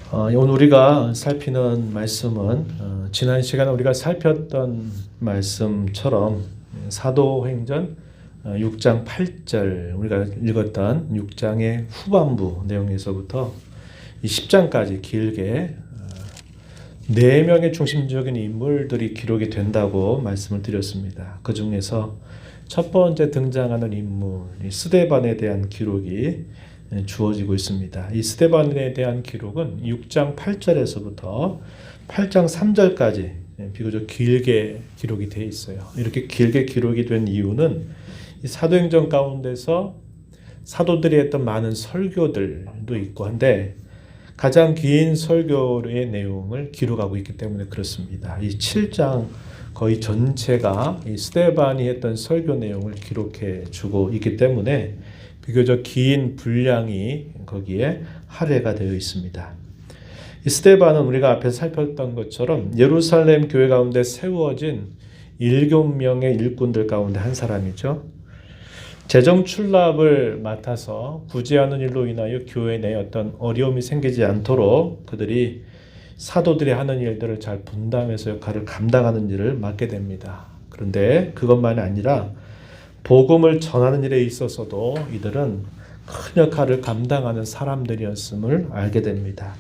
오늘 우리가 살피는 말씀은 지난 시간에 우리가 살폈던 말씀처럼 사도행전 6장 8절 우리가 읽었던 6장의 후반부 내용에서부터 이 10장까지 길게 4명의 중심적인 인물들이 기록이 된다고 말씀을 드렸습니다. 그 중에서 첫 번째 등장하는 인물 스데반에 대한 기록이 주어지고 있습니다. 이 스데반에 대한 기록은 6장 8절에서부터 8장 3절까지 비교적 길게 기록이 되어 있어요. 이렇게 길게 기록이 된 이유는 이 사도행전 가운데서 사도들이 했던 많은 설교들도 있고 한데 가장 긴 설교의 내용을 기록하고 있기 때문에 그렇습니다. 이 7장 거의 전체가 이 스데반이 했던 설교 내용을 기록해 주고 있기 때문에 비교적 긴 분량이 거기에 할애가 되어 있습니다. 이 스데반은 우리가 앞에서 살폈던 것처럼 예루살렘 교회 가운데 세워진 7명의 일꾼들 가운데 한 사람이죠. 재정 출납을 맡아서 구제하는 일로 인하여 교회 내에 어떤 어려움이 생기지 않도록 그들이 사도들이 하는 일들을 잘 분담해서 역할을 감당하는 일을 맡게 됩니다. 그런데 그것만이 아니라 복음을 전하는 일에 있어서도 이들은 큰 역할을 감당하는 사람들이었음을 알게 됩니다.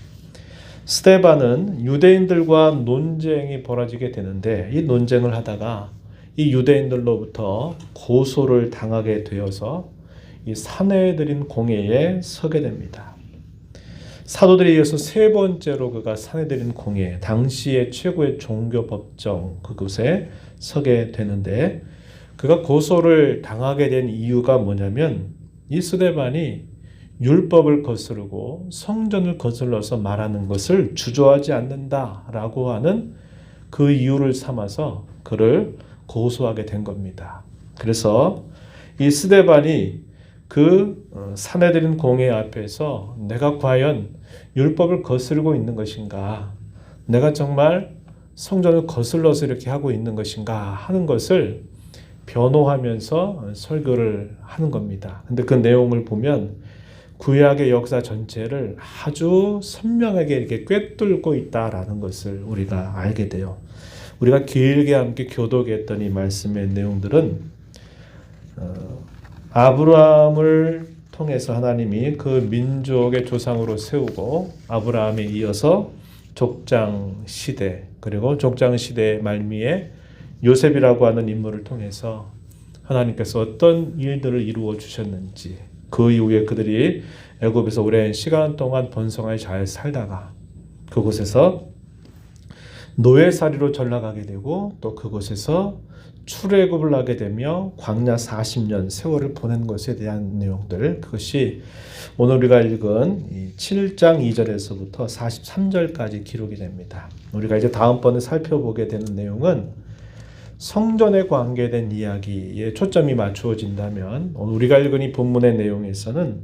스데반은 유대인들과 논쟁이 벌어지게 되는데 이 논쟁을 하다가 이 유대인들로부터 고소를 당하게 되어서 이 사내들인 공회에 서게 됩니다. 사도들에 이어서 세 번째로 그가 사내들인 공회, 당시의 최고의 종교 법정 그곳에 서게 되는데 그가 고소를 당하게 된 이유가 뭐냐면 이 스데반이 율법을 거스르고 성전을 거슬러서 말하는 것을 주저하지 않는다라고 하는 그 이유를 삼아서 그를 고소하게 된 겁니다. 그래서 이 스데반이 그 사내들인 공회 앞에서 내가 과연 율법을 거스르고 있는 것인가, 내가 정말 성전을 거슬러서 이렇게 하고 있는 것인가 하는 것을 변호하면서 설교를 하는 겁니다. 근데 그 내용을 보면 구약의 역사 전체를 아주 선명하게 이렇게 꿰뚫고 있다라는 것을 우리가 알게 돼요. 우리가 길게 함께 교독했던 이 말씀의 내용들은 아브라함을 통해서 하나님이 그 민족의 조상으로 세우고 아브라함에 이어서 족장 시대 그리고 족장 시대의 말미에 요셉이라고 하는 인물을 통해서 하나님께서 어떤 일들을 이루어 주셨는지 그 이후에 그들이 애굽에서 오랜 시간 동안 번성하여 잘 살다가 그곳에서 노예살이로 전락하게 되고 또 그곳에서 출애굽을 하게 되며 광야 40년 세월을 보낸 것에 대한 내용들 그것이 오늘 우리가 읽은 7장 2절에서부터 43절까지 기록이 됩니다. 우리가 이제 다음번에 살펴보게 되는 내용은 성전에 관계된 이야기에 초점이 맞추어진다면 오늘 우리가 읽은 이 본문의 내용에서는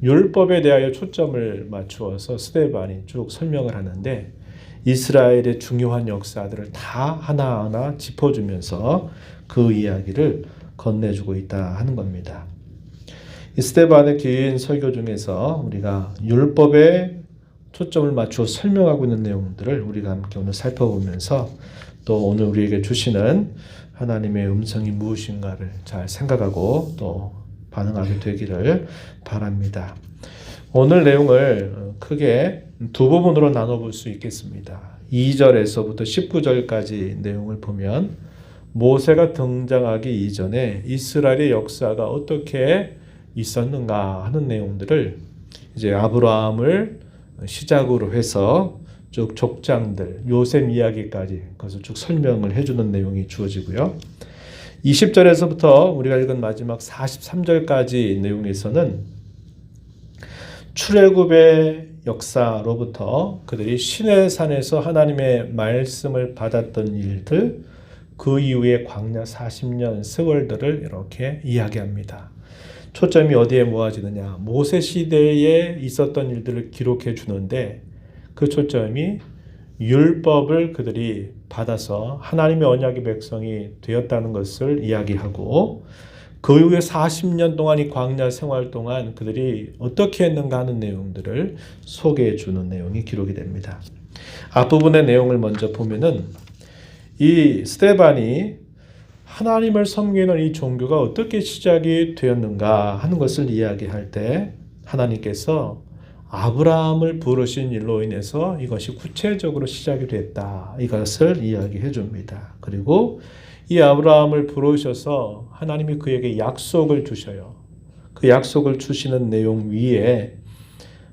율법에 대하여 초점을 맞추어서 스데반이 쭉 설명을 하는데 이스라엘의 중요한 역사들을 다 하나하나 짚어주면서 그 이야기를 건네주고 있다 하는 겁니다. 이 스데반의 긴 설교 중에서 우리가 율법에 초점을 맞추어 설명하고 있는 내용들을 우리가 함께 오늘 살펴보면서 또 오늘 우리에게 주시는 하나님의 음성이 무엇인가를 잘 생각하고 또 반응하게 되기를 바랍니다. 오늘 내용을 크게 두 부분으로 나눠볼 수 있겠습니다. 2절에서부터 19절까지 내용을 보면 모세가 등장하기 이전에 이스라엘의 역사가 어떻게 있었는가 하는 내용들을 이제 아브라함을 시작으로 해서 쭉 족장들, 요셉 이야기까지 그것을 쭉 설명을 해주는 내용이 주어지고요. 20절에서부터 우리가 읽은 마지막 43절까지 내용에서는 출애굽의 역사로부터 그들이 시내산에서 하나님의 말씀을 받았던 일들, 그 이후에 광야 40년 세월들을 이렇게 이야기합니다. 초점이 어디에 모아지느냐? 모세 시대에 있었던 일들을 기록해 주는데 그 초점이 율법을 그들이 받아서 하나님의 언약의 백성이 되었다는 것을 이야기하고 그 이후에 40년 동안 이 광야 생활 동안 그들이 어떻게 했는가 하는 내용들을 소개해 주는 내용이 기록이 됩니다. 앞부분의 내용을 먼저 보면은 이 스데반이 하나님을 섬기는 이 종교가 어떻게 시작이 되었는가 하는 것을 이야기할 때 하나님께서 아브라함을 부르신 일로 인해서 이것이 구체적으로 시작이 됐다. 이것을 이야기해 줍니다. 그리고 이 아브라함을 부르셔서 하나님이 그에게 약속을 주셔요. 그 약속을 주시는 내용 위에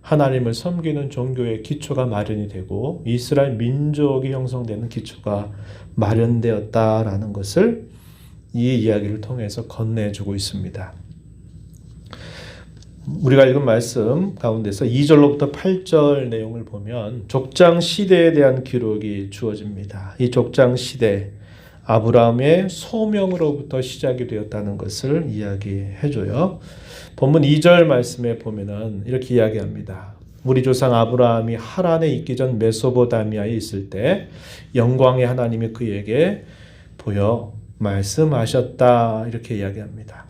하나님을 섬기는 종교의 기초가 마련이 되고 이스라엘 민족이 형성되는 기초가 마련되었다라는 것을 이 이야기를 통해서 건네주고 있습니다. 우리가 읽은 말씀 가운데서 2절로부터 8절 내용을 보면 족장 시대에 대한 기록이 주어집니다. 이 족장 시대, 아브라함의 소명으로부터 시작이 되었다는 것을 이야기해줘요. 본문 2절 말씀에 보면은 이렇게 이야기합니다. 우리 조상 아브라함이 하란에 있기 전 메소포타미아에 있을 때 영광의 하나님이 그에게 보여 말씀하셨다. 이렇게 이야기합니다.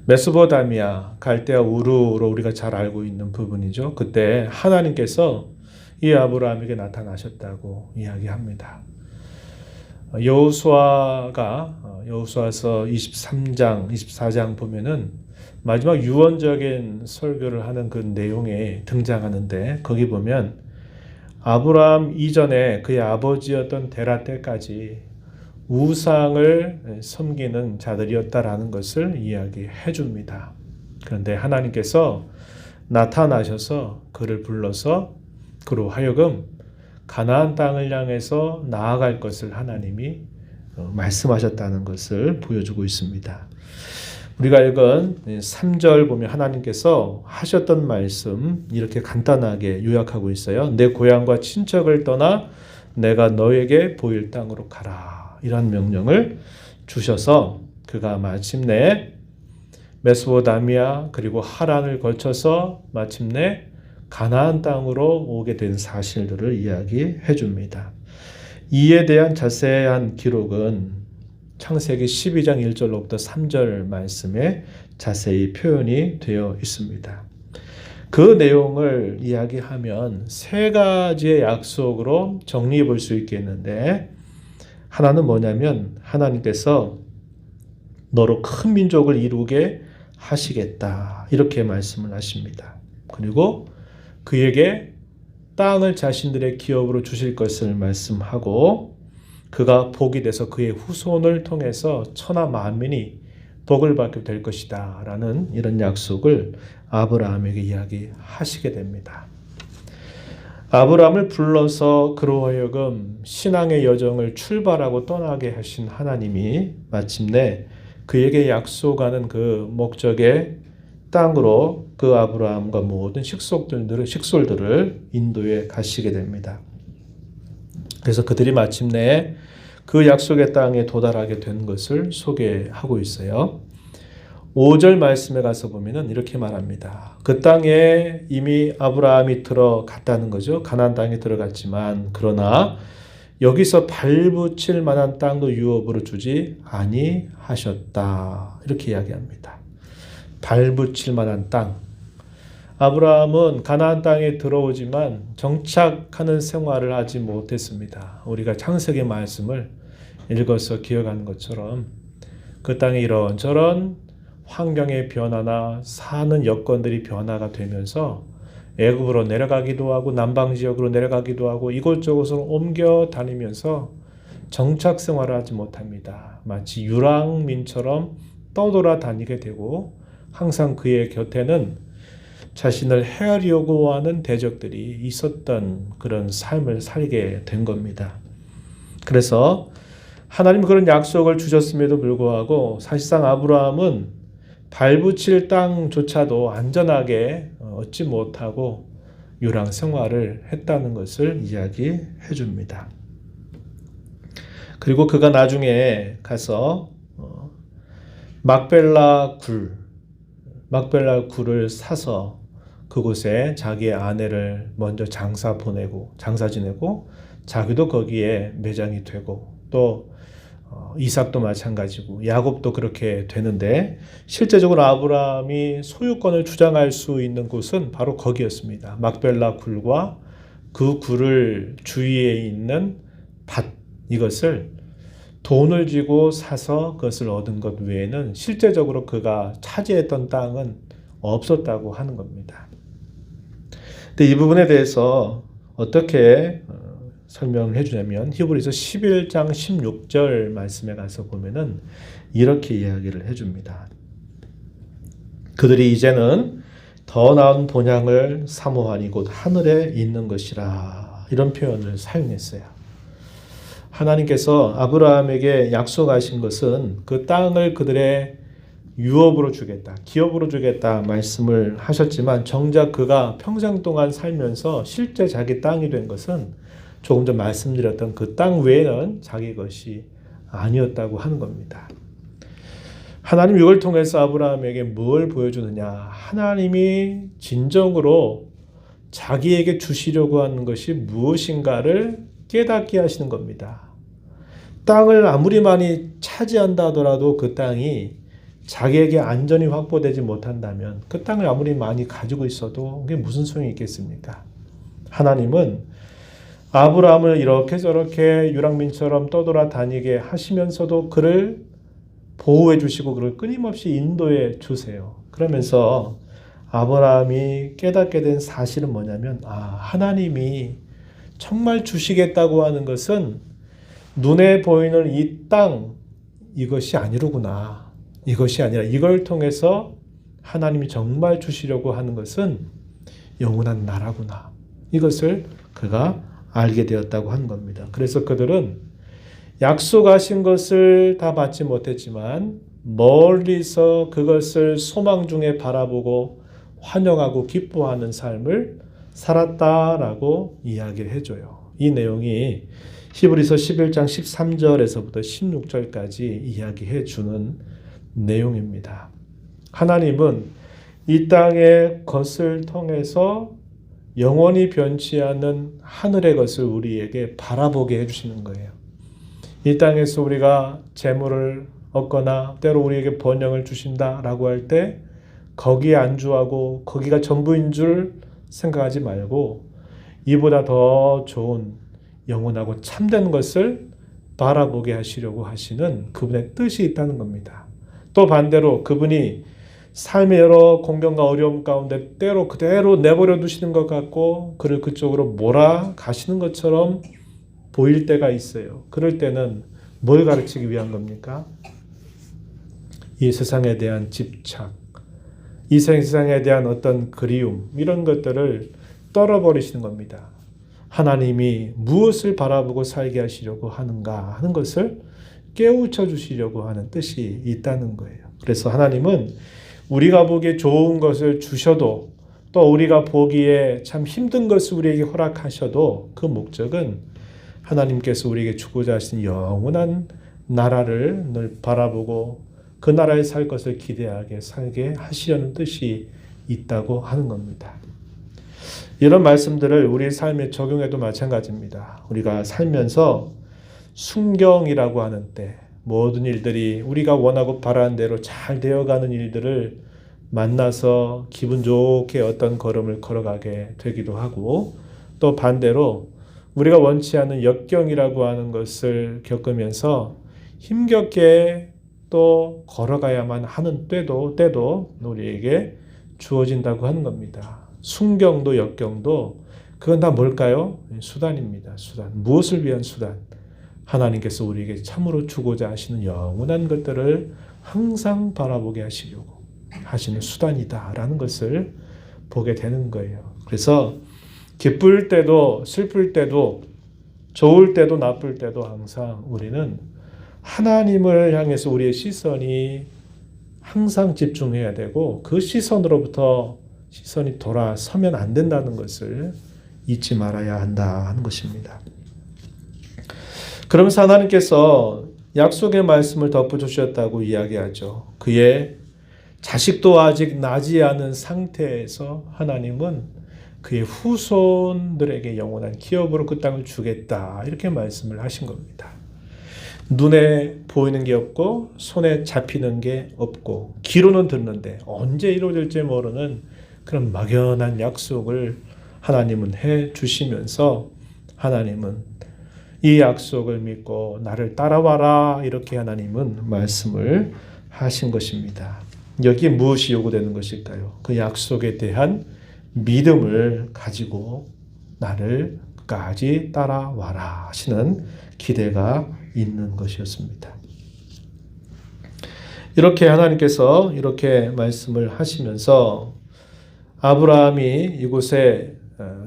메소포타미아, 갈대아 우르로 우리가 잘 알고 있는 부분이죠. 그때 하나님께서 이 아브라함에게 나타나셨다고 이야기합니다. 여호수아가 여호수아서 23장, 24장 보면은 마지막 유언적인 설교를 하는 그 내용에 등장하는데 거기 보면 아브라함 이전에 그의 아버지였던 데라 때까지 우상을 섬기는 자들이었다라는 것을 이야기해 줍니다. 그런데 하나님께서 나타나셔서 그를 불러서 그로 하여금 가나안 땅을 향해서 나아갈 것을 하나님이 말씀하셨다는 것을 보여주고 있습니다. 우리가 읽은 3절 보면 하나님께서 하셨던 말씀 이렇게 간단하게 요약하고 있어요. 내 고향과 친척을 떠나 내가 너에게 보일 땅으로 가라. 이런 명령을 주셔서 그가 마침내 메소포타미아 그리고 하란을 거쳐서 마침내 가나안 땅으로 오게 된 사실들을 이야기해 줍니다. 이에 대한 자세한 기록은 창세기 12장 1절로부터 3절 말씀에 자세히 표현이 되어 있습니다. 그 내용을 이야기하면 세 가지의 약속으로 정리해 볼 수 있겠는데 하나는 뭐냐면 하나님께서 너로 큰 민족을 이루게 하시겠다 이렇게 말씀을 하십니다. 그리고 그에게 땅을 자신들의 기업으로 주실 것을 말씀하고 그가 복이 돼서 그의 후손을 통해서 천하 만민이 복을 받게 될 것이다 라는 이런 약속을 아브라함에게 이야기하시게 됩니다. 아브라함을 불러서 그로 하여금 신앙의 여정을 출발하고 떠나게 하신 하나님이 마침내 그에게 약속하는 그 목적의 땅으로 그 아브라함과 모든 식솔들을 인도해 가시게 됩니다. 그래서 그들이 마침내 그 약속의 땅에 도달하게 된 것을 소개하고 있어요. 5절 말씀에 가서 보면은 이렇게 말합니다. 그 땅에 이미 아브라함이 들어갔다는 거죠. 가나안 땅에 들어갔지만 그러나 여기서 발붙일 만한 땅도 유업으로 주지 아니하셨다. 이렇게 이야기합니다. 발붙일 만한 땅. 아브라함은 가나안 땅에 들어오지만 정착하는 생활을 하지 못했습니다. 우리가 창세기 말씀을 읽어서 기억하는 것처럼 그 땅에 이런저런 환경의 변화나 사는 여건들이 변화가 되면서 애굽으로 내려가기도 하고 남방 지역으로 내려가기도 하고 이곳저곳으로 옮겨 다니면서 정착 생활을 하지 못합니다. 마치 유랑민처럼 떠돌아다니게 되고 항상 그의 곁에는 자신을 헤아리려고 하는 대적들이 있었던 그런 삶을 살게 된 겁니다. 그래서 하나님 그런 약속을 주셨음에도 불구하고 사실상 아브라함은 발붙일 땅조차도 안전하게 얻지 못하고 유랑 생활을 했다는 것을 이야기해 줍니다. 그리고 그가 나중에 가서 막벨라 굴을 사서 그곳에 자기의 아내를 먼저 장사 지내고 자기도 거기에 매장이 되고 또 이삭도 마찬가지고 야곱도 그렇게 되는데 실제적으로 아브라함이 소유권을 주장할 수 있는 곳은 바로 거기였습니다. 막벨라 굴과 그 굴을 주위에 있는 밭, 이것을 돈을 주고 사서 그것을 얻은 것 외에는 실제적으로 그가 차지했던 땅은 없었다고 하는 겁니다. 근데 이 부분에 대해서 어떻게 설명을 해주냐면 히브리서 11장 16절 말씀에 가서 보면은 이렇게 이야기를 해줍니다. 그들이 이제는 더 나은 본향을 사모하니 곧 하늘에 있는 것이라, 이런 표현을 사용했어요. 하나님께서 아브라함에게 약속하신 것은 그 땅을 그들의 유업으로 주겠다, 기업으로 주겠다 말씀을 하셨지만 정작 그가 평생 동안 살면서 실제 자기 땅이 된 것은 조금 전 말씀드렸던 그 땅 외에는 자기 것이 아니었다고 하는 겁니다. 하나님 이걸 통해서 아브라함에게 뭘 보여주느냐? 하나님이 진정으로 자기에게 주시려고 하는 것이 무엇인가를 깨닫게 하시는 겁니다. 땅을 아무리 많이 차지한다 하더라도 그 땅이 자기에게 안전이 확보되지 못한다면 그 땅을 아무리 많이 가지고 있어도 그게 무슨 소용이 있겠습니까? 하나님은 아브라함을 이렇게 저렇게 유랑민처럼 떠돌아다니게 하시면서도 그를 보호해 주시고 그를 끊임없이 인도해 주세요. 그러면서 아브라함이 깨닫게 된 사실은 뭐냐면, 하나님이 정말 주시겠다고 하는 것은 눈에 보이는 이 땅, 이것이 아니로구나. 이것이 아니라 이걸 통해서 하나님이 정말 주시려고 하는 것은 영원한 나라구나. 이것을 그가 알게 되었다고 하는 겁니다. 그래서 그들은 약속하신 것을 다 받지 못했지만 멀리서 그것을 소망 중에 바라보고 환영하고 기뻐하는 삶을 살았다라고 이야기를 해줘요. 이 내용이 히브리서 11장 13절에서부터 16절까지 이야기해 주는 내용입니다. 하나님은 이 땅의 것을 통해서 영원히 변치 않는 하늘의 것을 우리에게 바라보게 해주시는 거예요. 이 땅에서 우리가 재물을 얻거나 때로 우리에게 번영을 주신다라고 할 때 거기에 안주하고 거기가 전부인 줄 생각하지 말고 이보다 더 좋은 영원하고 참된 것을 바라보게 하시려고 하시는 그분의 뜻이 있다는 겁니다. 또 반대로 그분이 삶의 여러 공경과 어려움 가운데 때로 그대로 내버려 두시는 것 같고 그를 그쪽으로 몰아가시는 것처럼 보일 때가 있어요. 그럴 때는 뭘 가르치기 위한 겁니까? 이 세상에 대한 집착, 이 세상에 대한 어떤 그리움, 이런 것들을 떨어버리시는 겁니다. 하나님이 무엇을 바라보고 살게 하시려고 하는가 하는 것을 깨우쳐 주시려고 하는 뜻이 있다는 거예요. 그래서 하나님은 우리가 보기에 좋은 것을 주셔도 또 우리가 보기에 참 힘든 것을 우리에게 허락하셔도 그 목적은 하나님께서 우리에게 주고자 하신 영원한 나라를 늘 바라보고 그 나라에 살 것을 기대하게 살게 하시려는 뜻이 있다고 하는 겁니다. 이런 말씀들을 우리 삶에 적용해도 마찬가지입니다. 우리가 살면서 순경이라고 하는 때 모든 일들이 우리가 원하고 바라는 대로 잘 되어가는 일들을 만나서 기분 좋게 어떤 걸음을 걸어가게 되기도 하고 또 반대로 우리가 원치 않는 역경이라고 하는 것을 겪으면서 힘겹게 또 걸어가야만 하는 때도 우리에게 주어진다고 하는 겁니다. 순경도 역경도 그건 다 뭘까요? 수단입니다. 수단. 무엇을 위한 수단? 하나님께서 우리에게 참으로 주고자 하시는 영원한 것들을 항상 바라보게 하시려고 하시는 수단이다라는 것을 보게 되는 거예요. 그래서 기쁠 때도 슬플 때도 좋을 때도 나쁠 때도 항상 우리는 하나님을 향해서 우리의 시선이 항상 집중해야 되고 그 시선으로부터 시선이 돌아서면 안 된다는 것을 잊지 말아야 한다 하는 것입니다. 그러면서 하나님께서 약속의 말씀을 덧붙여주셨다고 이야기하죠. 그의 자식도 아직 나지 않은 상태에서 하나님은 그의 후손들에게 영원한 기업으로 그 땅을 주겠다 이렇게 말씀을 하신 겁니다. 눈에 보이는 게 없고 손에 잡히는 게 없고 귀로는 듣는데 언제 이루어질지 모르는 그런 막연한 약속을 하나님은 해 주시면서 하나님은 이 약속을 믿고 나를 따라와라 이렇게 하나님은 말씀을 하신 것입니다. 여기에 무엇이 요구되는 것일까요? 그 약속에 대한 믿음을 가지고 나를 끝까지 따라와라 하시는 기대가 있는 것이었습니다. 이렇게 하나님께서 이렇게 말씀을 하시면서 아브라함이 이곳에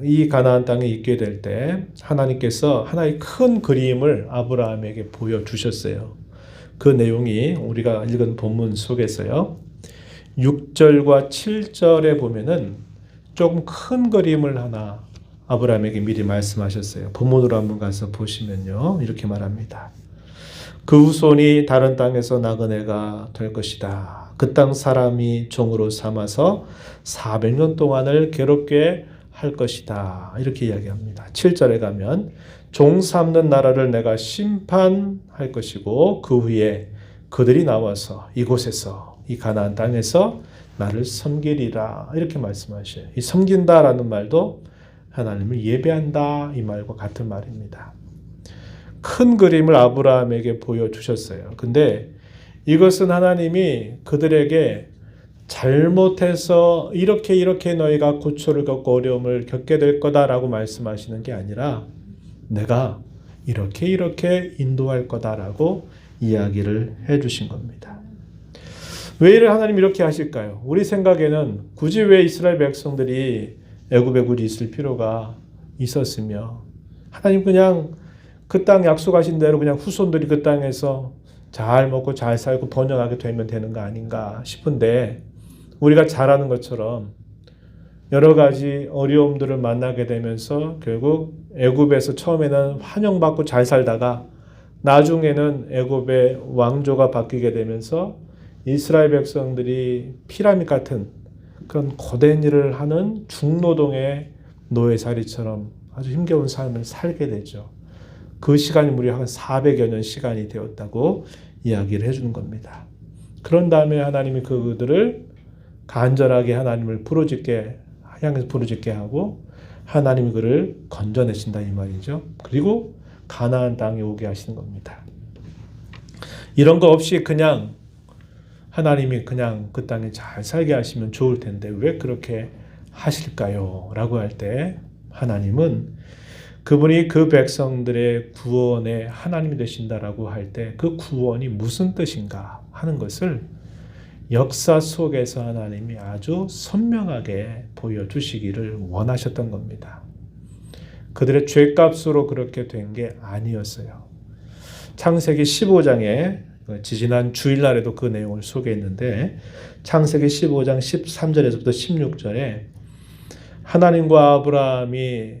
이 가나안 땅에 있게 될 때 하나님께서 하나의 큰 그림을 아브라함에게 보여주셨어요. 그 내용이 우리가 읽은 본문 속에서요. 6절과 7절에 보면은 조금 큰 그림을 하나 아브라함에게 미리 말씀하셨어요. 본문으로 한번 가서 보시면요. 이렇게 말합니다. 그 후손이 다른 땅에서 나그네가 될 것이다. 그 땅 사람이 종으로 삼아서 400년 동안을 괴롭게 할 것이다. 이렇게 이야기합니다. 7절에 가면 종 삼는 나라를 내가 심판할 것이고 그 후에 그들이 나와서 이곳에서 이 가나안 땅에서 나를 섬기리라. 이렇게 말씀하셔요. 이 섬긴다라는 말도 하나님을 예배한다 이 말과 같은 말입니다. 큰 그림을 아브라함에게 보여주셨어요. 근데 이것은 하나님이 그들에게 잘못해서 이렇게 너희가 고초를 겪고 어려움을 겪게 될 거다라고 말씀하시는 게 아니라 내가 이렇게 인도할 거다라고 이야기를 해주신 겁니다. 왜 이를 하나님 이렇게 하실까요? 우리 생각에는 굳이 왜 이스라엘 백성들이 애굽에 굳이 있을 필요가 있었으며 하나님 그냥 그 땅 약속하신 대로 그냥 후손들이 그 땅에서 잘 먹고 잘 살고 번영하게 되면 되는 거 아닌가 싶은데 우리가 잘 아는 것처럼 여러 가지 어려움들을 만나게 되면서 결국 애굽에서 처음에는 환영받고 잘 살다가 나중에는 애굽의 왕조가 바뀌게 되면서 이스라엘 백성들이 피라밋 같은 그런 고된 일을 하는 중노동의 노예살이처럼 아주 힘겨운 삶을 살게 되죠. 그 시간이 무려 한 400여 년 시간이 되었다고 이야기를 해주는 겁니다. 그런 다음에 하나님이 그들을 간절하게 하나님을 향해서 부르짖게 하고 하나님이 그를 건져내신다 이 말이죠. 그리고 가나안 땅에 오게 하시는 겁니다. 이런 거 없이 그냥 하나님이 그냥 그 땅에 잘 살게 하시면 좋을 텐데 왜 그렇게 하실까요? 라고 할 때 하나님은 그분이 그 백성들의 구원의 하나님이 되신다라고 할 때 그 구원이 무슨 뜻인가 하는 것을 역사 속에서 하나님이 아주 선명하게 보여주시기를 원하셨던 겁니다. 그들의 죄값으로 그렇게 된 게 아니었어요. 창세기 15장에 지지난 주일날에도 그 내용을 소개했는데 창세기 15장 13절에서부터 16절에 하나님과 아브라함이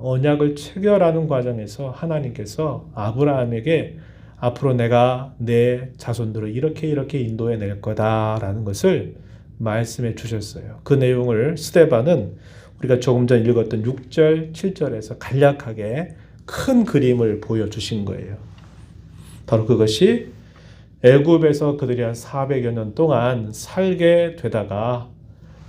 언약을 체결하는 과정에서 하나님께서 아브라함에게 앞으로 내가 내 자손들을 이렇게 인도해 낼 거다라는 것을 말씀해 주셨어요. 그 내용을 스데반은 우리가 조금 전 읽었던 6절, 7절에서 간략하게 큰 그림을 보여주신 거예요. 바로 그것이 애굽에서 그들이 한 400여 년 동안 살게 되다가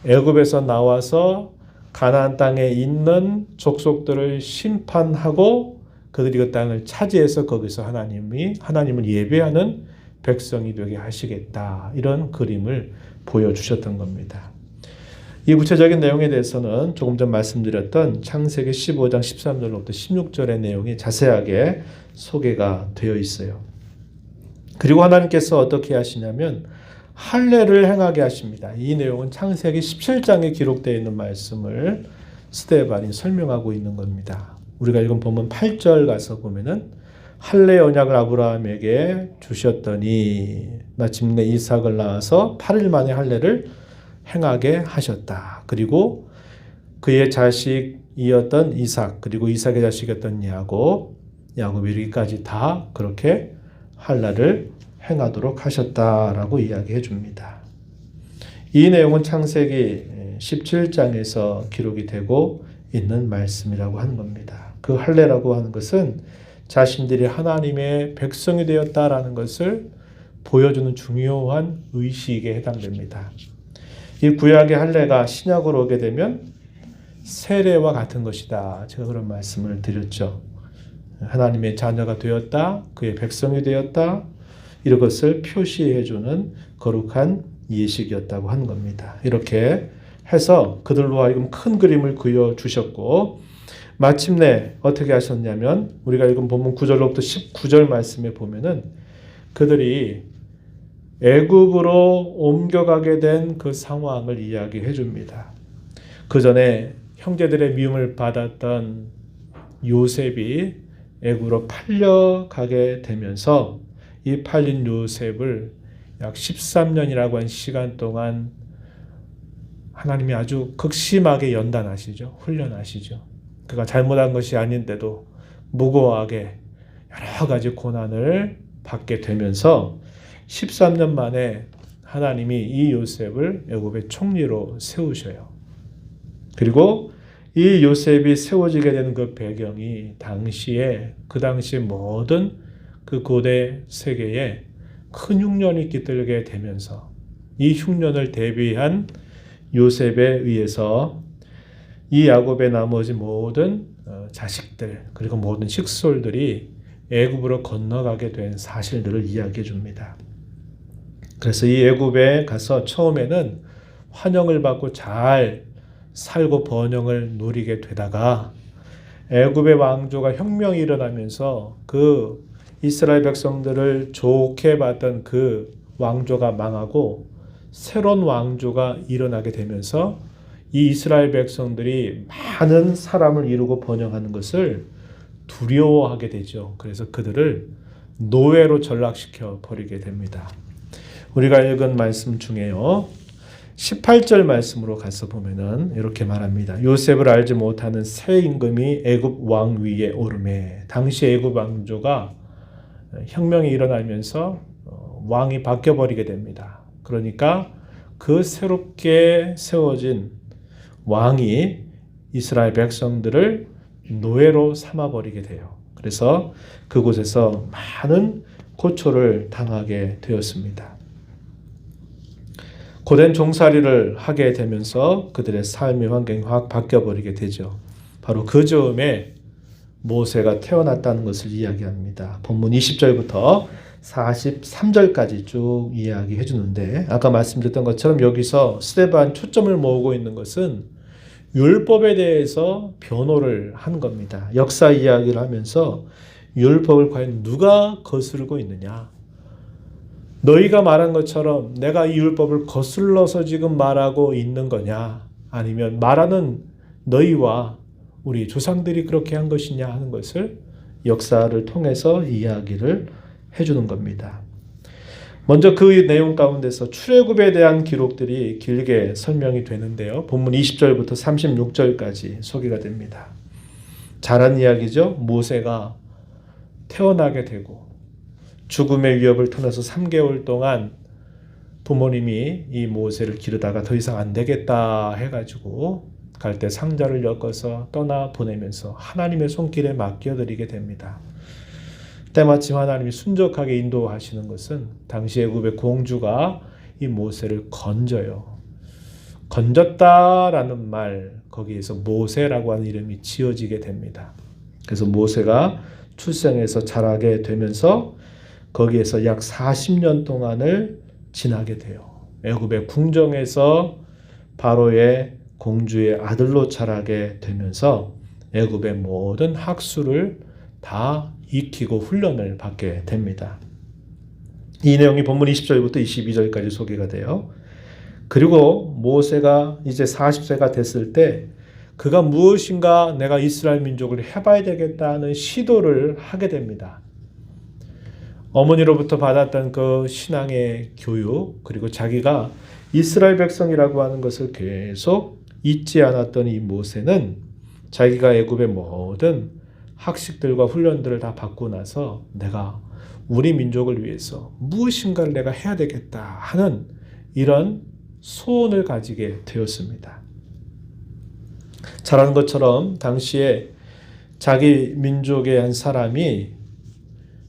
애굽에서 나와서 가나안 땅에 있는 족속들을 심판하고 그들이 그 땅을 차지해서 거기서 하나님을 예배하는 백성이 되게 하시겠다. 이런 그림을 보여주셨던 겁니다. 이 구체적인 내용에 대해서는 조금 전 말씀드렸던 창세기 15장 13절로부터 16절의 내용이 자세하게 소개가 되어 있어요. 그리고 하나님께서 어떻게 하시냐면 할례를 행하게 하십니다. 이 내용은 창세기 17장에 기록되어 있는 말씀을 스데반이 설명하고 있는 겁니다. 우리가 읽은 본문 8절 가서 보면은 할례 언약을 아브라함에게 주셨더니 마침내 이삭을 낳아서 8일 만에 할례를 행하게 하셨다. 그리고 그의 자식이었던 이삭, 그리고 이삭의 자식이었던 야곱이 이르기까지 다 그렇게 할례를 행하도록 하셨다라고 이야기해 줍니다. 이 내용은 창세기 17장에서 기록이 되고 있는 말씀이라고 하는 겁니다. 그 할례라고 하는 것은 자신들이 하나님의 백성이 되었다라는 것을 보여주는 중요한 의식에 해당됩니다. 이 구약의 할례가 신약으로 오게 되면 세례와 같은 것이다. 제가 그런 말씀을 드렸죠. 하나님의 자녀가 되었다, 그의 백성이 되었다, 이런 것을 표시해주는 거룩한 예식이었다고 하는 겁니다. 이렇게 해서 그들로 하여금 큰 그림을 그려주셨고, 마침내 어떻게 하셨냐면, 우리가 읽은 본문 9절로부터 19절 말씀에 보면은 그들이 애굽으로 옮겨가게 된 그 상황을 이야기해 줍니다. 그 전에 형제들의 미움을 받았던 요셉이 애굽으로 팔려가게 되면서 이 팔린 요셉을 약 13년이라고 한 시간 동안 하나님이 아주 극심하게 연단하시죠. 훈련하시죠. 그가 잘못한 것이 아닌데도 무고하게 여러 가지 고난을 받게 되면서 13년 만에 하나님이 이 요셉을 애굽의 총리로 세우셔요. 그리고 이 요셉이 세워지게 되는 그 배경이 그 당시에 모든 그 고대 세계에 큰 흉년이 깃들게 되면서 이 흉년을 대비한 요셉에 의해서 이 야곱의 나머지 모든 자식들 그리고 모든 식솔들이 애굽으로 건너가게 된 사실들을 이야기해 줍니다. 그래서 이 애굽에 가서 처음에는 환영을 받고 잘 살고 번영을 누리게 되다가 애굽의 왕조가 혁명이 일어나면서 그 이스라엘 백성들을 좋게 봤던 그 왕조가 망하고 새로운 왕조가 일어나게 되면서 이 이스라엘 백성들이 많은 사람을 이루고 번영하는 것을 두려워하게 되죠. 그래서 그들을 노예로 전락시켜 버리게 됩니다. 우리가 읽은 말씀 중에요. 18절 말씀으로 가서 보면은 이렇게 말합니다. 요셉을 알지 못하는 새 임금이 애굽 왕 위에 오르매. 당시 애굽 왕조가 혁명이 일어나면서 왕이 바뀌어 버리게 됩니다. 그러니까 그 새롭게 세워진 왕이 이스라엘 백성들을 노예로 삼아 버리게 돼요. 그래서 그곳에서 많은 고초를 당하게 되었습니다. 고된 종살이를 하게 되면서 그들의 삶의 환경이 확 바뀌어버리게 되죠. 바로 그 즈음에 모세가 태어났다는 것을 이야기합니다. 본문 20절부터 43절까지 쭉 이야기해 주는데, 아까 말씀드렸던 것처럼 여기서 스데반 초점을 모으고 있는 것은 율법에 대해서 변호를 한 겁니다. 역사 이야기를 하면서 율법을 과연 누가 거스르고 있느냐, 너희가 말한 것처럼 내가 이 율법을 거슬러서 지금 말하고 있는 거냐, 아니면 말하는 너희와 우리 조상들이 그렇게 한 것이냐 하는 것을 역사를 통해서 이야기를 해주는 겁니다. 먼저 그 내용 가운데서 출애굽에 대한 기록들이 길게 설명이 되는데요. 본문 20절부터 36절까지 소개가 됩니다. 잘한 이야기죠. 모세가 태어나게 되고 죽음의 위협을 통해서 3개월 동안 부모님이 이 모세를 기르다가 더 이상 안 되겠다 해가지고 갈대 상자를 엮어서 떠나 보내면서 하나님의 손길에 맡겨드리게 됩니다. 때마침 하나님이 순적하게 인도하시는 것은 당시 애굽의 공주가 이 모세를 건져요. 건졌다라는 말, 거기에서 모세라고 하는 이름이 지어지게 됩니다. 그래서 모세가 출생해서 자라게 되면서 거기에서 약 40년 동안을 지나게 돼요. 애굽의 궁정에서 바로의 공주의 아들로 자라게 되면서 애굽의 모든 학술을 다 익히고 훈련을 받게 됩니다. 이 내용이 본문 20절부터 22절까지 소개가 돼요. 그리고 모세가 이제 40세가 됐을 때 그가 무엇인가 내가 이스라엘 민족을 해봐야 되겠다는 시도를 하게 됩니다. 어머니로부터 받았던 그 신앙의 교육, 그리고 자기가 이스라엘 백성이라고 하는 것을 계속 잊지 않았던 이 모세는 자기가 애굽의 모든 학식들과 훈련들을 다 받고 나서 내가 우리 민족을 위해서 무엇인가를 내가 해야 되겠다 하는 이런 소원을 가지게 되었습니다. 잘 아는 것처럼 당시에 자기 민족의 한 사람이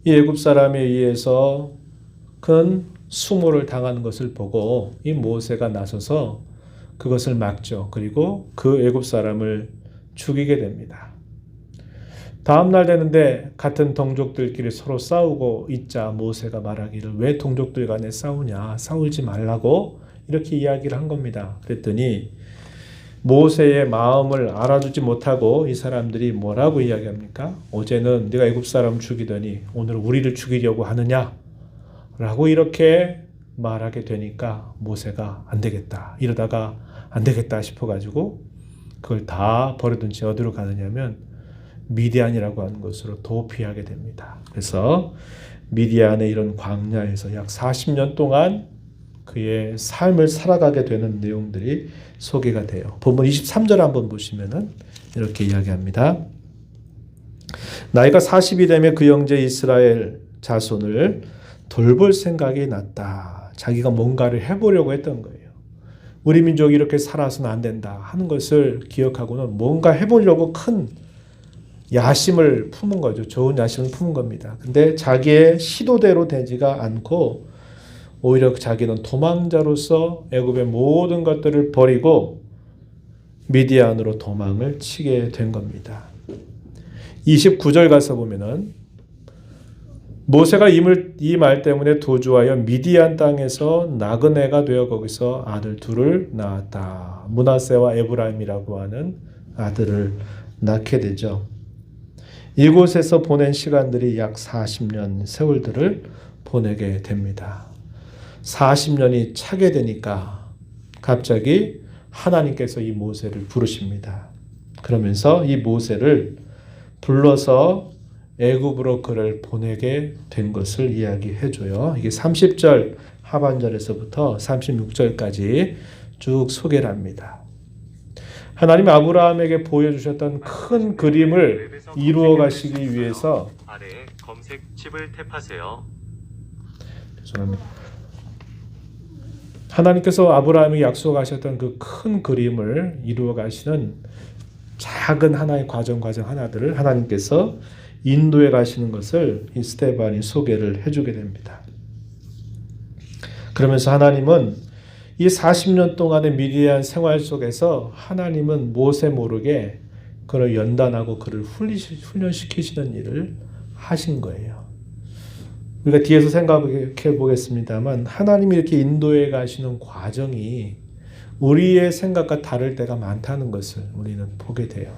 이 애굽 사람에 의해서 큰 수모를 당하는 것을 보고 이 모세가 나서서 그것을 막죠. 그리고 그 애굽 사람을 죽이게 됩니다. 다음 날 되는데 같은 동족들끼리 서로 싸우고 있자 모세가 말하기를 왜 동족들 간에 싸우냐, 싸우지 말라고 이렇게 이야기를 한 겁니다. 그랬더니 모세의 마음을 알아주지 못하고 이 사람들이 뭐라고 이야기합니까? 어제는 네가 애굽 사람 죽이더니 오늘 우리를 죽이려고 하느냐? 라고 이렇게 말하게 되니까 모세가 안 되겠다. 이러다가 안 되겠다 싶어가지고 그걸 다 버려둔 채 어디로 가느냐면 미디안이라고 하는 곳으로 도피하게 됩니다. 그래서 미디안의 이런 광야에서 약 40년 동안 그의 삶을 살아가게 되는 내용들이 소개가 돼요. 본문 23절 한번 보시면은 이렇게 이야기합니다. 나이가 40이 되면 그 형제 이스라엘 자손을 돌볼 생각이 났다. 자기가 뭔가를 해보려고 했던 거예요. 우리 민족이 이렇게 살아서는 안 된다 하는 것을 기억하고는 뭔가 해보려고 큰 야심을 품은 거죠. 좋은 야심을 품은 겁니다. 근데 자기의 시도대로 되지가 않고 오히려 자기는 도망자로서 애굽의 모든 것들을 버리고 미디안으로 도망을 치게 된 겁니다. 29절 가서 보면은 모세가 이 말 때문에 도주하여 미디안 땅에서 나그네가 되어 거기서 아들 둘을 낳았다. 므낫세와 에브라임이라고 하는 아들을 낳게 되죠. 이곳에서 보낸 시간들이 약 40년 세월들을 보내게 됩니다. 40년이 차게 되니까 갑자기 하나님께서 이 모세를 부르십니다. 그러면서 이 모세를 불러서 애굽으로 그를 보내게 된 것을 이야기해 줘요. 이게 30절 하반절에서부터 36절까지 쭉 소개를 합니다. 하나님 아브라함에게 보여주셨던 큰 그림을 이루어 가시기 위해서 아래에 검색 칩을 탭하세요. 죄송합니다. 하나님께서 아브라함에게 약속하셨던 그 큰 그림을 이루어 가시는 작은 하나의 과정 하나들을 하나님께서 인도해 가시는 것을 이 스데반이 소개를 해주게 됩니다. 그러면서 하나님은 이 40년 동안의 미디안 생활 속에서 하나님은 모세 모르게 그를 연단하고 그를 훈련시키시는 일을 하신 거예요. 우리가 뒤에서 생각해 보겠습니다만 하나님이 이렇게 인도해 가시는 과정이 우리의 생각과 다를 때가 많다는 것을 우리는 보게 돼요.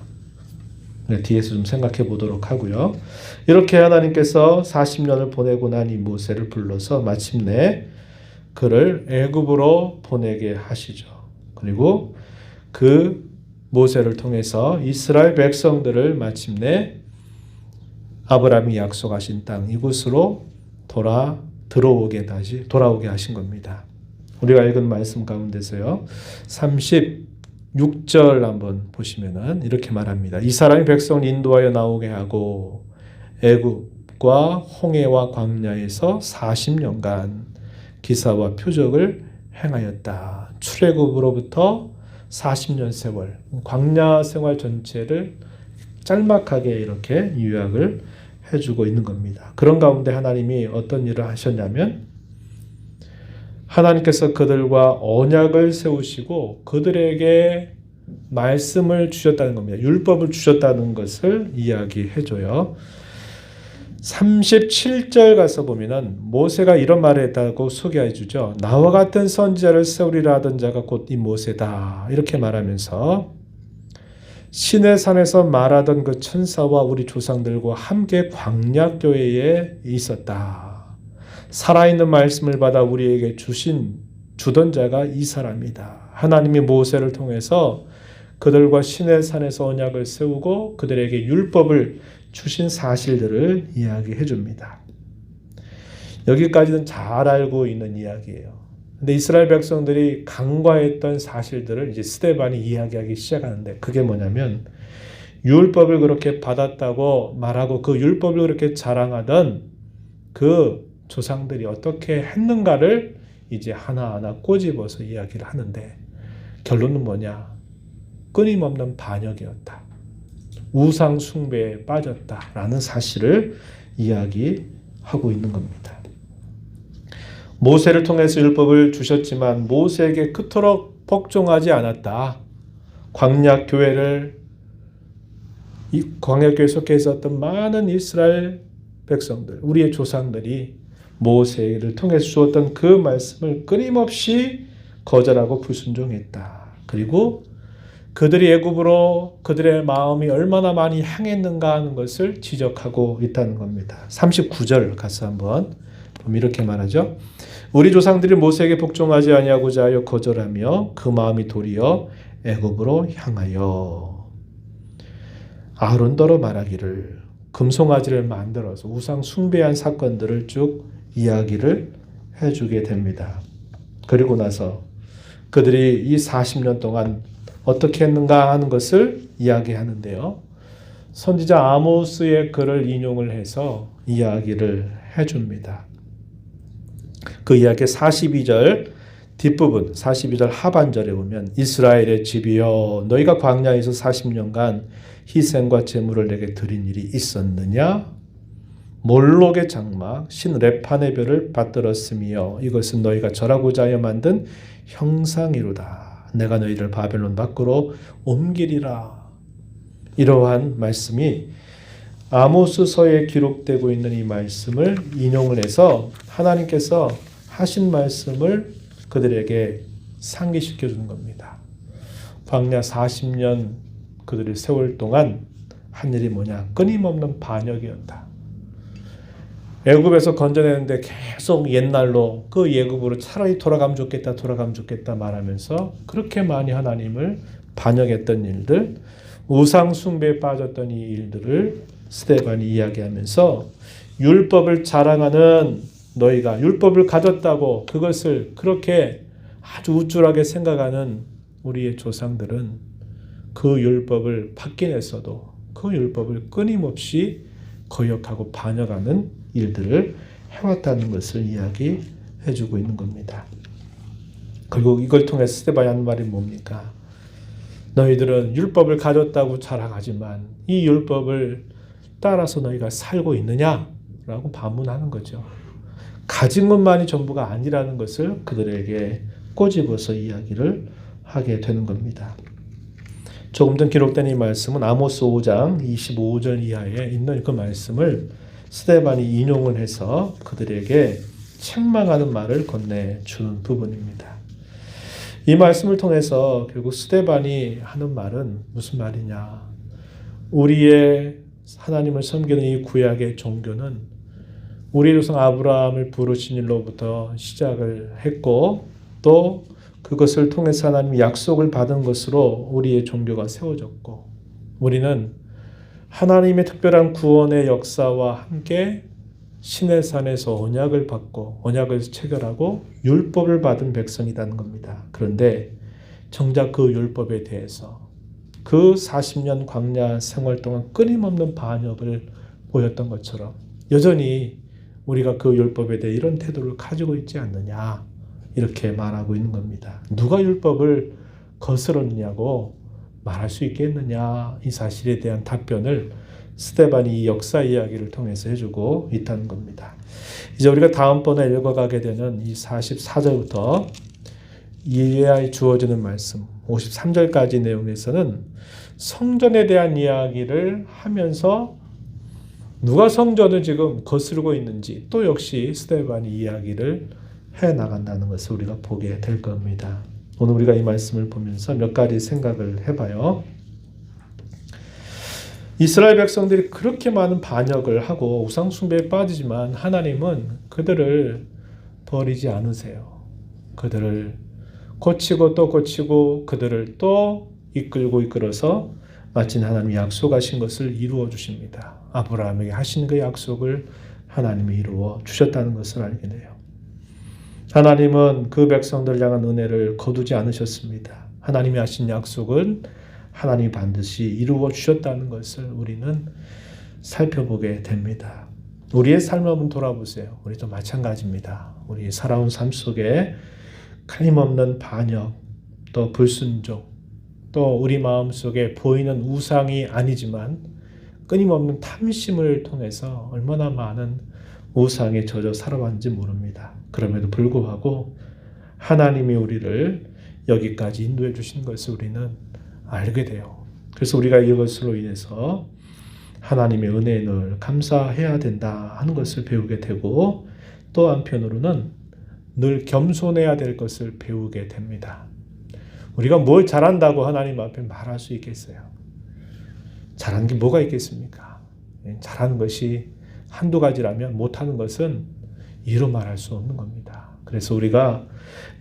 뒤에서 좀 생각해 보도록 하고요. 이렇게 하나님께서 40년을 보내고 난 이 모세를 불러서 마침내 그를 애굽으로 보내게 하시죠. 그리고 그 모세를 통해서 이스라엘 백성들을 마침내 아브라함이 약속하신 땅 이곳으로 돌아오게 하신 겁니다. 우리가 읽은 말씀 가운데서요. 36절 한번 보시면은 이렇게 말합니다. 이 사람이 백성을 인도하여 나오게 하고 애굽과 홍해와 광야에서 40년간 기사와 표적을 행하였다. 출애굽으로부터 40년 세월, 광야 생활 전체를 짤막하게 이렇게 요약을 해주고 있는 겁니다. 그런 가운데 하나님이 어떤 일을 하셨냐면 하나님께서 그들과 언약을 세우시고 그들에게 말씀을 주셨다는 겁니다. 율법을 주셨다는 것을 이야기해줘요. 37절 가서 보면은 모세가 이런 말을 했다고 소개해 주죠. 나와 같은 선지자를 세우리라 하던 자가 곧 이 모세다. 이렇게 말하면서 시내산에서 말하던 그 천사와 우리 조상들과 함께 광야교회에 있었다. 살아있는 말씀을 받아 우리에게 주던 자가 이 사람이다. 하나님이 모세를 통해서 그들과 시내산에서 언약을 세우고 그들에게 율법을 주신 사실들을 이야기해 줍니다. 여기까지는 잘 알고 있는 이야기예요. 근데 이스라엘 백성들이 간과했던 사실들을 이제 스데반이 이야기하기 시작하는데 그게 뭐냐면 율법을 그렇게 받았다고 말하고 그 율법을 그렇게 자랑하던 그 조상들이 어떻게 했는가를 이제 하나하나 꼬집어서 이야기를 하는데 결론은 뭐냐? 끊임없는 반역이었다. 우상 숭배에 빠졌다라는 사실을 이야기하고 있는 겁니다. 모세를 통해서 율법을 주셨지만 모세에게 그토록 복종하지 않았다. 광야교회에 속해 있었던 많은 이스라엘 백성들, 우리의 조상들이 모세를 통해서 주었던 그 말씀을 끊임없이 거절하고 불순종했다. 그리고 그들이 애굽으로 그들의 마음이 얼마나 많이 향했는가 하는 것을 지적하고 있다는 겁니다. 39절 가서 한번 보면 이렇게 말하죠. 우리 조상들이 모세에게 복종하지 아니하고자 하여 거절하며 그 마음이 도리어 애굽으로 향하여 아론더러 말하기를 금송아지를 만들어서 우상 숭배한 사건들을 쭉 이야기를 해주게 됩니다. 그리고 나서 그들이 이 40년 동안 어떻게 했는가 하는 것을 이야기하는데요. 선지자 아모스의 글을 인용을 해서 이야기를 해줍니다. 그 이야기 42절 뒷부분 42절 하반절에 보면 이스라엘의 집이여 너희가 광야에서 40년간 희생과 제물을 내게 드린 일이 있었느냐? 몰록의 장막 신 레판의 별을 받들었으며 이것은 너희가 절하고자 하여 만든 형상이로다. 내가 너희를 바벨론 밖으로 옮기리라. 이러한 말씀이 아모스서에 기록되고 있는 이 말씀을 인용을 해서 하나님께서 하신 말씀을 그들에게 상기시켜 주는 겁니다. 광야 40년 그들의 세월 동안 한 일이 뭐냐? 끊임없는 반역이었다. 애굽에서 건져내는데 계속 옛날로 그 애굽으로 차라리 돌아가면 좋겠다 말하면서 그렇게 많이 하나님을 반역했던 일들, 우상 숭배에 빠졌던 이 일들을 스데반이 이야기하면서 율법을 자랑하는 너희가 율법을 가졌다고 그것을 그렇게 아주 우쭐하게 생각하는 우리의 조상들은 그 율법을 받긴 했어도 그 율법을 끊임없이 거역하고 반역하는 일들을 해왔다는 것을 이야기해주고 있는 겁니다. 그리고 이걸 통해서 스데반이 하는 말이 뭡니까? 너희들은 율법을 가졌다고 자랑하지만 이 율법을 따라서 너희가 살고 있느냐? 라고 반문하는 거죠. 가진 것만이 전부가 아니라는 것을 그들에게 꼬집어서 이야기를 하게 되는 겁니다. 조금 전 기록된 이 말씀은 아모스 5장 25절 이하에 있는 그 말씀을 스데반이 인용을 해서 그들에게 책망하는 말을 건네주는 부분입니다. 이 말씀을 통해서 결국 스데반이 하는 말은 무슨 말이냐? 우리의 하나님을 섬기는 이 구약의 종교는 우리 조상 아브라함을 부르신 일로부터 시작을 했고 또 그것을 통해서 하나님이 약속을 받은 것으로 우리의 종교가 세워졌고 우리는 하나님의 특별한 구원의 역사와 함께 시내산에서 언약을 받고 언약을 체결하고 율법을 받은 백성이라는 겁니다. 그런데 정작 그 율법에 대해서 그 40년 광야 생활 동안 끊임없는 반역을 보였던 것처럼 여전히 우리가 그 율법에 대해 이런 태도를 가지고 있지 않느냐 이렇게 말하고 있는 겁니다. 누가 율법을 거스렀느냐고 말할 수 있겠느냐 이 사실에 대한 답변을 스데반이 이 역사 이야기를 통해서 해주고 있다는 겁니다. 이제 우리가 다음번에 읽어가게 되는 이 44절부터 이에 주어지는 말씀 53절까지 내용에서는 성전에 대한 이야기를 하면서 누가 성전을 지금 거스르고 있는지 또 역시 스데반이 이야기를 해나간다는 것을 우리가 보게 될 겁니다. 오늘 우리가 이 말씀을 보면서 몇 가지 생각을 해봐요. 이스라엘 백성들이 그렇게 많은 반역을 하고 우상 숭배에 빠지지만 하나님은 그들을 버리지 않으세요. 그들을 고치고 또 고치고 그들을 또 이끌어서 마침 하나님이 약속하신 것을 이루어 주십니다. 아브라함에게 하신 그 약속을 하나님이 이루어 주셨다는 것을 알게 돼요. 하나님은 그 백성들을 향한 은혜를 거두지 않으셨습니다. 하나님이 하신 약속은 하나님이 반드시 이루어 주셨다는 것을 우리는 살펴보게 됩니다. 우리의 삶을 한번 돌아보세요. 우리도 마찬가지입니다. 우리 살아온 삶 속에 끊임없는 반역, 또 불순종, 또 또 우리 마음속에 보이는 우상이 아니지만 끊임없는 탐심을 통해서 얼마나 많은 우상에 젖어 살아왔는지 모릅니다. 그럼에도 불구하고 하나님이 우리를 여기까지 인도해 주신 것을 우리는 알게 돼요. 그래서 우리가 이것으로 인해서 하나님의 은혜에 늘 감사해야 된다 하는 것을 배우게 되고, 또 한편으로는 늘 겸손해야 될 것을 배우게 됩니다. 우리가 뭘 잘한다고 하나님 앞에 말할 수 있겠어요? 잘하는 게 뭐가 있겠습니까? 잘하는 것이 한두 가지라면 못하는 것은 이루 말할 수 없는 겁니다. 그래서 우리가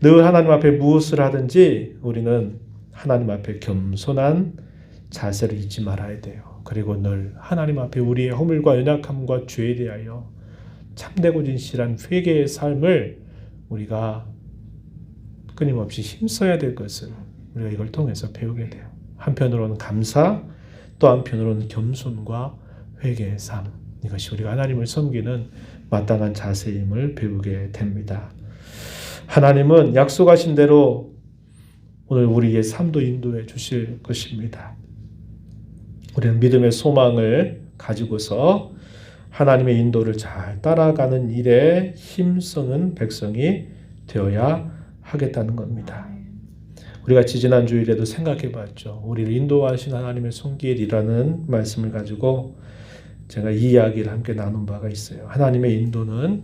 늘 하나님 앞에 무엇을 하든지 우리는 하나님 앞에 겸손한 자세를 잊지 말아야 돼요. 그리고 늘 하나님 앞에 우리의 허물과 연약함과 죄에 대하여 참되고 진실한 회개의 삶을 우리가 끊임없이 힘써야 될 것을 우리가 이걸 통해서 배우게 돼요. 한편으로는 감사, 또 한편으로는 겸손과 회개의 삶, 이것이 우리가 하나님을 섬기는 마땅한 자세임을 배우게 됩니다. 하나님은 약속하신 대로 오늘 우리의 삶도 인도해 주실 것입니다. 우리는 믿음의 소망을 가지고서 하나님의 인도를 잘 따라가는 일에 힘쓰는 백성이 되어야 하겠다는 겁니다. 우리가 지지난 주일에도 생각해 봤죠. 우리를 인도하신 하나님의 손길이라는 말씀을 가지고 제가 이 이야기를 함께 나눈 바가 있어요. 하나님의 인도는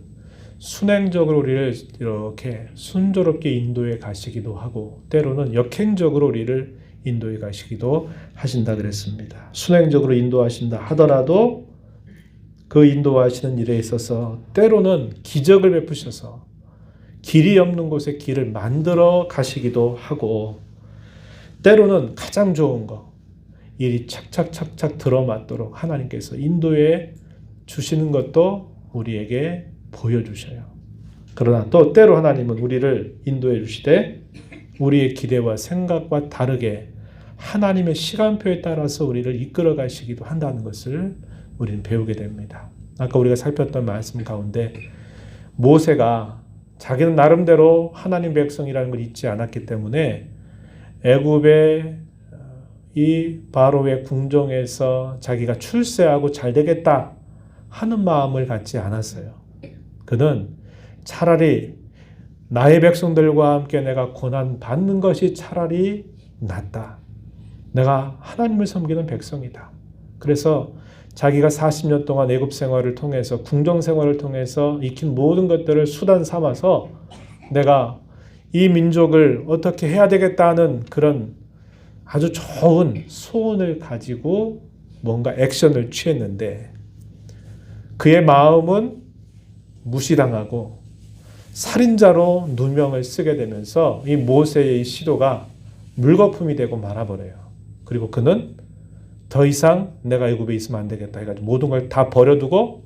순행적으로 우리를 이렇게 순조롭게 인도해 가시기도 하고, 때로는 역행적으로 우리를 인도해 가시기도 하신다 그랬습니다. 순행적으로 인도하신다 하더라도 그 인도하시는 일에 있어서 때로는 기적을 베푸셔서 길이 없는 곳에 길을 만들어 가시기도 하고, 때로는 가장 좋은 거, 일이 착착착착 들어맞도록 하나님께서 인도해 주시는 것도 우리에게 보여주셔요. 그러나 또 때로 하나님은 우리를 인도해 주시되 우리의 기대와 생각과 다르게 하나님의 시간표에 따라서 우리를 이끌어 가시기도 한다는 것을 우리는 배우게 됩니다. 아까 우리가 살폈던 말씀 가운데 모세가 자기는 나름대로 하나님 백성이라는 걸 잊지 않았기 때문에 애굽의 이 바로의 궁정에서 자기가 출세하고 잘 되겠다 하는 마음을 갖지 않았어요. 그는 차라리 나의 백성들과 함께 내가 고난 받는 것이 차라리 낫다. 내가 하나님을 섬기는 백성이다. 그래서 자기가 40년 동안 애굽 생활을 통해서, 궁정 생활을 통해서 익힌 모든 것들을 수단 삼아서 내가 이 민족을 어떻게 해야 되겠다는 그런 아주 좋은 소원을 가지고 뭔가 액션을 취했는데, 그의 마음은 무시당하고 살인자로 누명을 쓰게 되면서 이 모세의 시도가 물거품이 되고 말아버려요. 그리고 그는 더 이상 내가 애굽에 있으면 안 되겠다 해가지고 모든 걸 다 버려두고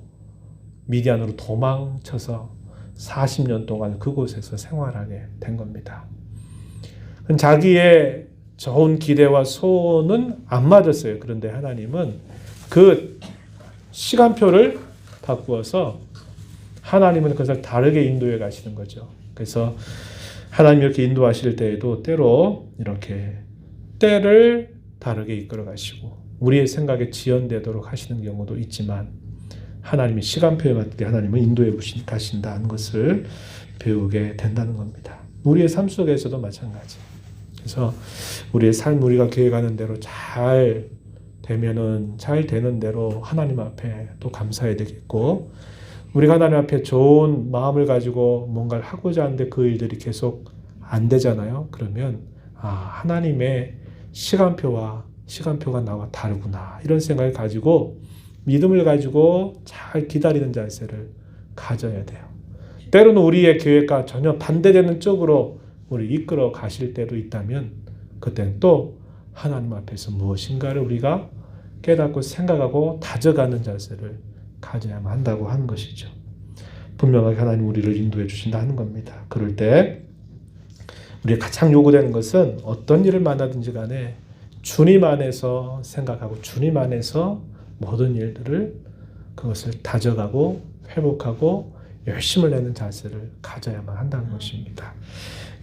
미디안으로 도망쳐서 40년 동안 그곳에서 생활하게 된 겁니다. 자기의 좋은 기대와 소원은 안 맞았어요. 그런데 하나님은 그 시간표를 바꾸어서 하나님은 그것을 다르게 인도해 가시는 거죠. 그래서 하나님이 이렇게 인도하실 때에도 때로 이렇게 때를 다르게 이끌어 가시고 우리의 생각에 지연되도록 하시는 경우도 있지만, 하나님의 시간표에 맞게 하나님은 인도해 가신다는 것을 배우게 된다는 겁니다. 우리의 삶 속에서도 마찬가지. 그래서 우리의 삶, 우리가 계획하는 대로 잘 되면은 잘 되는 대로 하나님 앞에 또 감사해야 되겠고, 우리가 하나님 앞에 좋은 마음을 가지고 뭔가를 하고자 하는데 그 일들이 계속 안 되잖아요. 그러면 하나님의 시간표가 나와 다르구나, 이런 생각을 가지고 믿음을 가지고 잘 기다리는 자세를 가져야 돼요. 때로는 우리의 계획과 전혀 반대되는 쪽으로 우리 이끌어 가실 때도 있다면, 그때는 또 하나님 앞에서 무엇인가를 우리가 깨닫고 생각하고 다져가는 자세를 가져야만 한다고 하는 것이죠. 분명하게 하나님 우리를 인도해 주신다 하는 겁니다. 그럴 때 우리가 가장 요구되는 것은 어떤 일을 만나든지 간에 주님 안에서 생각하고 주님 안에서 모든 일들을 그것을 다져가고 회복하고 열심을 내는 자세를 가져야만 한다는 것입니다.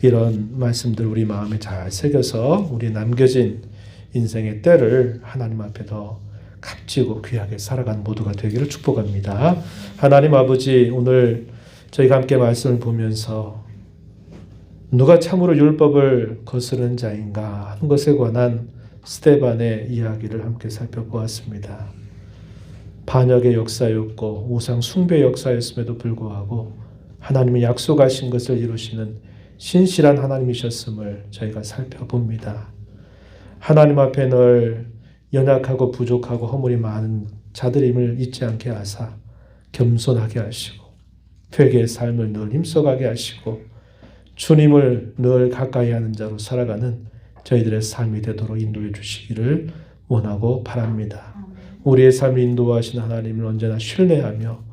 이런 말씀들 우리 마음에 잘 새겨서 우리 남겨진 인생의 때를 하나님 앞에 더 값지고 귀하게 살아가는 모두가 되기를 축복합니다. 하나님 아버지, 오늘 저희가 함께 말씀을 보면서 누가 참으로 율법을 거스른 자인가 하는 것에 관한 스데반의 이야기를 함께 살펴보았습니다. 반역의 역사였고 우상 숭배 역사였음에도 불구하고 하나님이 약속하신 것을 이루시는 신실한 하나님이셨음을 저희가 살펴봅니다. 하나님 앞에 늘 연약하고 부족하고 허물이 많은 자들임을 잊지 않게 하사 겸손하게 하시고 회개의 삶을 늘 힘써가게 하시고 주님을 늘 가까이 하는 자로 살아가는 저희들의 삶이 되도록 인도해 주시기를 원하고 바랍니다. 우리의 삶을 인도하신 하나님을 언제나 신뢰하며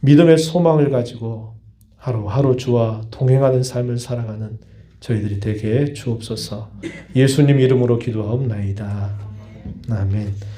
믿음의 소망을 가지고 하루하루 주와 동행하는 삶을 살아가는 저희들이 되게 주옵소서. 예수님 이름으로 기도하옵나이다. 아멘.